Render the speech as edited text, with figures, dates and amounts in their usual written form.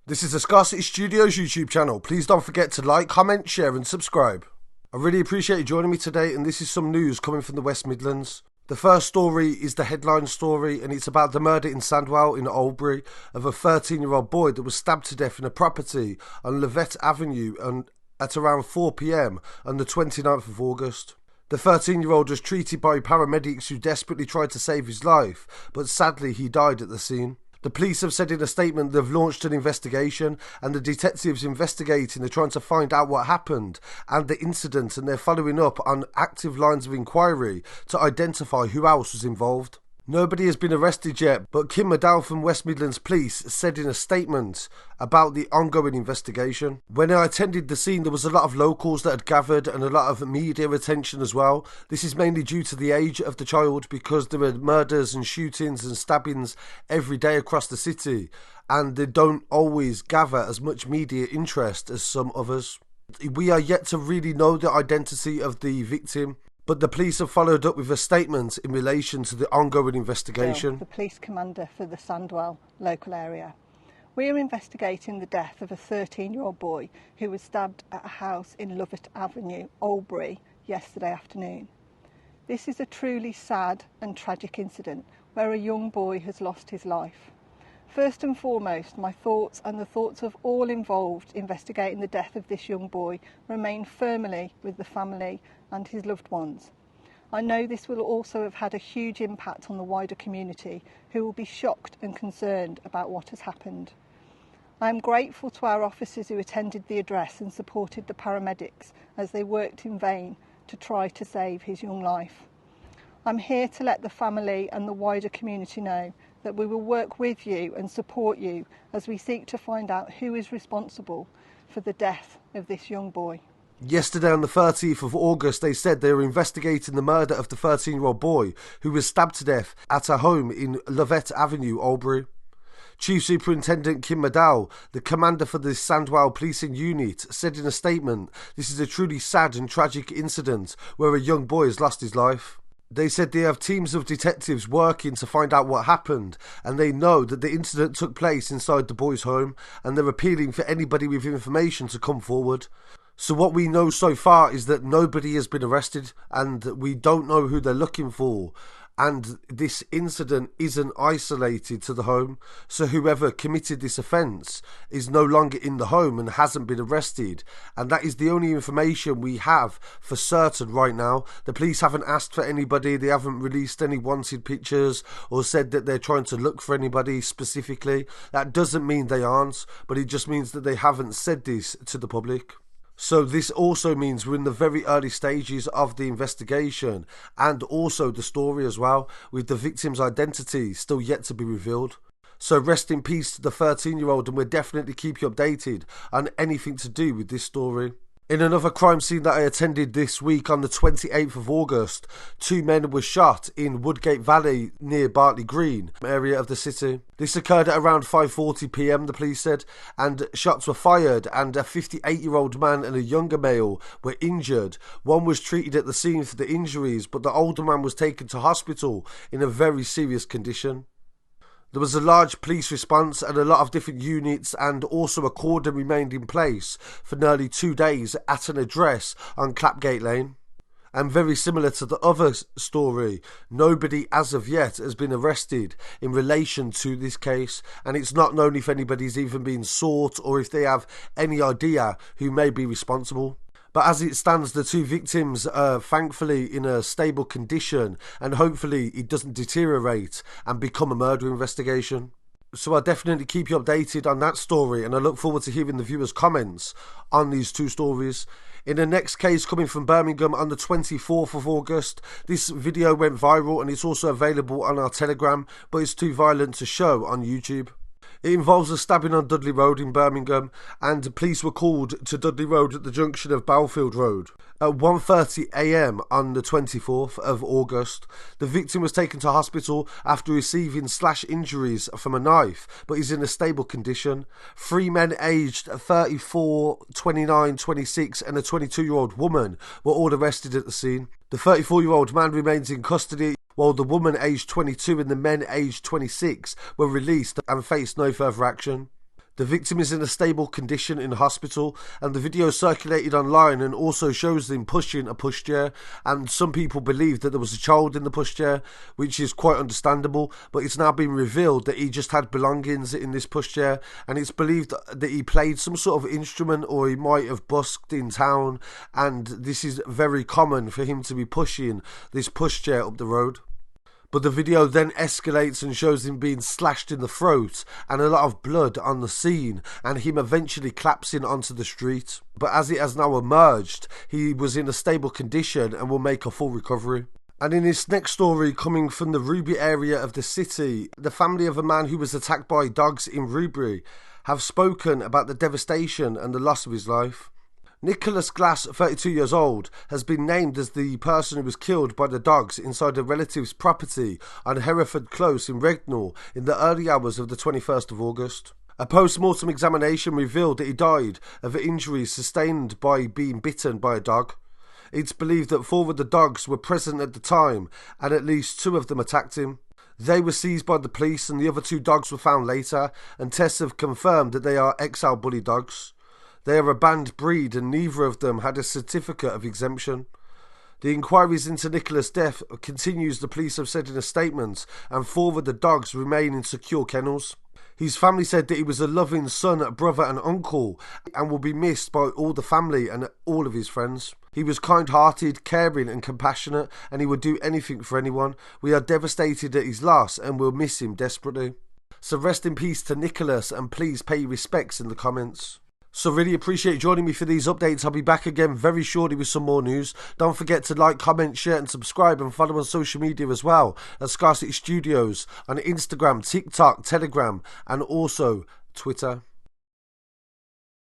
This is the Scarcity Studios YouTube channel. Please don't forget to like, comment, share and subscribe. I really appreciate you joining me today, and this is some news coming from the West Midlands. The first story is the headline story, and it's about the murder in Sandwell in Oldbury of a 13-year-old boy that was stabbed to death in a property on Lovett Avenue at around 4 p.m. on the 29th of August. The 13-year-old was treated by paramedics who desperately tried to save his life, but sadly he died at the scene. The police have said in a statement they've launched an investigation, and the detectives investigating are trying to find out what happened and the incident, and they're following up on active lines of inquiry to identify who else was involved. Nobody has been arrested yet, but Kim McDowell from West Midlands Police said in a statement about the ongoing investigation. When I attended the scene, there was a lot of locals that had gathered and a lot of media attention as well. This is mainly due to the age of the child, because there were murders and shootings and stabbings every day across the city, and they don't always gather as much media interest as some others. We are yet to really know the identity of the victim, but the police have followed up with a statement in relation to the ongoing investigation. The police commander for the Sandwell local area. We are investigating the death of a 13-year-old boy who was stabbed at a house in Lovett Avenue, Oldbury, yesterday afternoon. This is a truly sad and tragic incident where a young boy has lost his life. First and foremost, my thoughts and the thoughts of all involved investigating the death of this young boy remain firmly with the family and his loved ones. I know this will also have had a huge impact on the wider community, who will be shocked and concerned about what has happened. I am grateful to our officers who attended the address and supported the paramedics as they worked in vain to try to save his young life. I'm here to let the family and the wider community know that we will work with you and support you as we seek to find out who is responsible for the death of this young boy. Yesterday on the 30th of August, they said they were investigating the murder of the 13-year-old boy who was stabbed to death at a home in Lovett Avenue, Oldbury. Chief Superintendent Kim McDowell, the commander for the Sandwell Policing Unit, said in a statement, "This is a truly sad and tragic incident where a young boy has lost his life." They said they have teams of detectives working to find out what happened, and they know that the incident took place inside the boy's home, and they're appealing for anybody with information to come forward. So what we know so far is that nobody has been arrested, and we don't know who they're looking for. And this incident isn't isolated to the home, so whoever committed this offence is no longer in the home and hasn't been arrested, and that is the only information we have for certain right now. The police haven't asked for anybody, they haven't released any wanted pictures or said that they're trying to look for anybody specifically. That doesn't mean they aren't, but it just means that they haven't said this to the public. So this also means we're in the very early stages of the investigation, and also the story as well, with the victim's identity still yet to be revealed. So rest in peace to the 13-year-old, and we'll definitely keep you updated on anything to do with this story. In another crime scene that I attended this week on the 28th of August, 2 men were shot in Woodgate Valley near Bartley Green area of the city. This occurred at around 5:40 p.m, the police said, and shots were fired, and a 58-year-old man and a younger male were injured. One was treated at the scene for the injuries, but the older man was taken to hospital in a very serious condition. There was a large police response and a lot of different units, and also a cordon remained in place for nearly 2 days at an address on Clapgate Lane. And very similar to the other story, nobody as of yet has been arrested in relation to this case, and it's not known if anybody's even been sought or if they have any idea who may be responsible. But as it stands, the 2 victims are thankfully in a stable condition, and hopefully it doesn't deteriorate and become a murder investigation. So I'll definitely keep you updated on that story, and I look forward to hearing the viewers' comments on these 2 stories. In the next case coming from Birmingham on the 24th of August, this video went viral and it's also available on our Telegram, but it's too violent to show on YouTube. It involves a stabbing on Dudley Road in Birmingham, and police were called to Dudley Road at the junction of Belfield Road at 1:30 a.m. on the 24th of August. The victim was taken to hospital after receiving slash injuries from a knife, but is in a stable condition. 3 men aged 34, 29, 26 and a 22-year-old woman were all arrested at the scene. The 34-year-old man remains in custody, while the woman aged 22 and the men aged 26 were released and faced no further action. The victim is in a stable condition in hospital, and the video circulated online and also shows him pushing a pushchair, and some people believe that there was a child in the pushchair, which is quite understandable, but it's now been revealed that he just had belongings in this pushchair, and it's believed that he played some sort of instrument or he might have busked in town, and this is very common for him to be pushing this pushchair up the road. But the video then escalates and shows him being slashed in the throat and a lot of blood on the scene, and him eventually collapsing onto the street. But as it has now emerged, he was in a stable condition and will make a full recovery. And in this next story, coming from the Ruby area of the city, the family of a man who was attacked by dogs in Ruby have spoken about the devastation and the loss of his life. Nicholas Glass, 32 years old, has been named as the person who was killed by the dogs inside a relative's property on Hereford Close in Regnall in the early hours of the 21st of August. A post-mortem examination revealed that he died of injuries sustained by being bitten by a dog. It's believed that 4 of the dogs were present at the time and at least 2 of them attacked him. They were seized by the police and the other 2 dogs were found later, and tests have confirmed that they are XL Bully dogs. They are a banned breed and neither of them had a certificate of exemption. The inquiries into Nicholas' death continues, the police have said in a statement, and 4 of the dogs remain in secure kennels. His family said that he was a loving son, brother and uncle and will be missed by all the family and all of his friends. He was kind-hearted, caring and compassionate, and he would do anything for anyone. We are devastated at his loss and will miss him desperately. So rest in peace to Nicholas, and please pay your respects in the comments. So really appreciate you joining me for these updates. I'll be back again very shortly with some more news. Don't forget to like, comment, share and subscribe, and follow on social media as well at Scarcity Studios on Instagram, TikTok, Telegram and also Twitter.